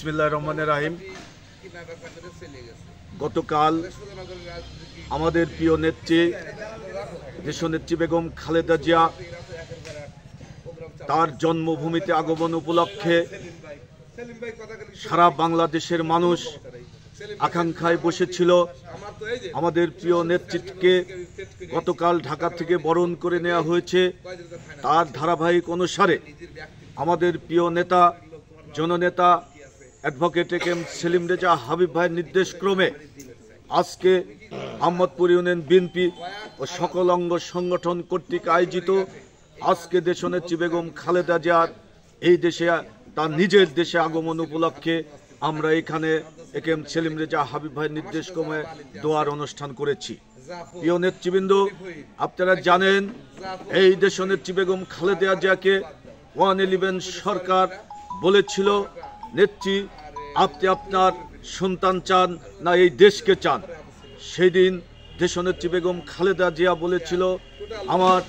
বিসমিল্লাহির রহমানির রহিম। গতকাল আমাদের প্রিয় নেত্রী দেশনেত্রী বেগম খালেদা জিয়া তার জন্মভূমিতে আগমন উপলক্ষে সারা বাংলাদেশের মানুষ আকাঙ্ক্ষায় বসেছিল। আমাদের প্রিয় নেত্রীকে গতকাল ঢাকা থেকে বরণ করে নেওয়া হয়েছে। তার ধারাবাহিক অনুসারে আমাদের প্রিয় নেতা জননেতা advocate A K M Selim Reza Habib ভাইয়ের নির্দেশক্রমে আজকে আহমদপুর ইউনিয়ন বিএনপি ও সকল অঙ্গ সংগঠন কর্তৃক আয়োজিত আজকে দেশনেত্রী বেগম খালেদা জিয়ার এই দেশে তার নিজের দেশে আগমন উপলক্ষে আমরা এখানে এ কে এম সেলিম রেজা হাবিব ভাইয়ের নির্দেশক্রমে দোয়ার অনুষ্ঠান করেছি। প্রিয় নেতৃবৃন্দ, আপনারা জানেন এই দেশনেত্রী বেগম খালেদা জিয়াকে 111 সরকার বলেছিল, নেত্রী আপনি আপনার সন্তান চান না এই দেশকে চান? সেই দিন দেশনেত্রী বেগম খালেদা জিয়া বলেছিল, আমার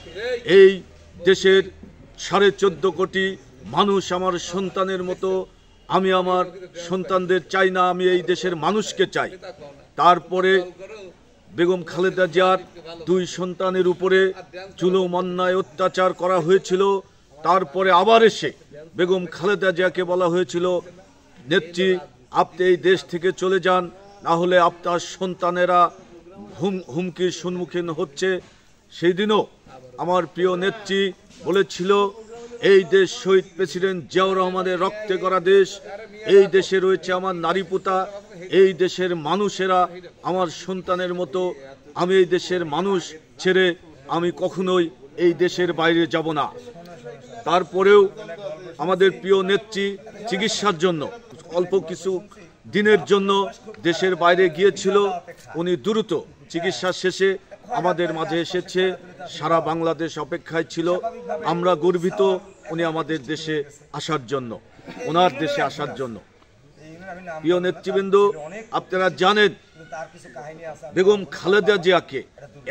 এই দেশের 14.5 কোটি মানুষ আমার সন্তানের মতো, আমি আমার সন্তানদের চাই না, আমি এই দেশের মানুষকে চাই। তারপরে বেগম খালেদা জিয়ার 2 সন্তানের উপরে জুলুম অন্যায় অত্যাচার করা হয়েছিল। তারপরে আবার এসে বেগম খালেদা জিয়াকে বলা হয়েছিল, নেত্রী আপনি এই দেশ থেকে চলে যান, না হলে আপনার সন্তানেরা হুমকির সম্মুখীন হচ্ছে। সেই দিনও আমার প্রিয় নেত্রী বলেছিল, এই দেশ শহীদ প্রেসিডেন্ট জিয়াউর রহমানের রক্তে গড়া দেশ, এই দেশে রয়েছে আমার নারীপুতা, এই দেশের মানুষেরা আমার সন্তানের মতো, আমি এই দেশের মানুষ ছেড়ে আমি কখনোই এই দেশের বাইরে যাব না। তারপরেও আমাদের প্রিয় নেত্রী চিকিৎসার জন্য অল্প কিছু দিনের জন্য দেশের বাইরে গিয়েছিল। উনি দ্রুত চিকিৎসা শেষে আমাদের মাঝে এসেছে। সারা বাংলাদেশ অপেক্ষায় ছিল। আমরা গর্বিত উনি আমাদের দেশে আসার জন্য, ওনার দেশে আসার জন্য। প্রিয় নেতৃবৃন্দ, আপনারা জানেন বেগম খালেদা জিয়াকে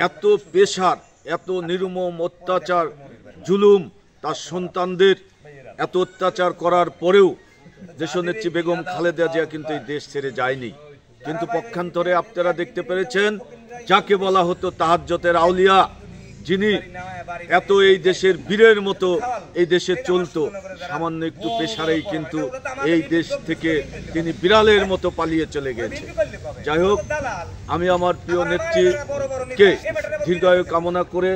এত পেশার, এত নির্মম অত্যাচার জুলুম, তার সন্তানদের এত অত্যাচার করার পরেও দেশনেত্রী বেগম খালেদা জিয়া কিন্তু এই দেশ ছেড়ে যায়নি। কিন্তু পক্ষান্তরে আপনারা দেখতে পেরেছেন, যাকে বলা হতো তাহাজ্জুদের আউলিয়া, যিনি এত এই দেশের বীরের মতো এই দেশে চলতো, সামান্য একটু পেশারেই কিন্তু এই দেশ থেকে তিনি বিড়ালের মতো পালিয়ে চলে গেছে। যাই হোক, আমি আমার প্রিয় নেত্রীকে দীর্ঘায়ু কামনা করে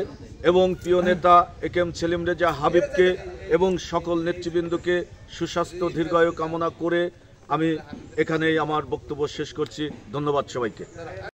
এবং প্রিয় নেতা এ কে এম সেলিম রেজা হাবিবকে এবং সকল নেতৃবৃন্দকে সুস্বাস্থ্য দীর্ঘায়ু কামনা করে আমি এখানেই আমার বক্তব্য শেষ করছি। ধন্যবাদ সবাইকে।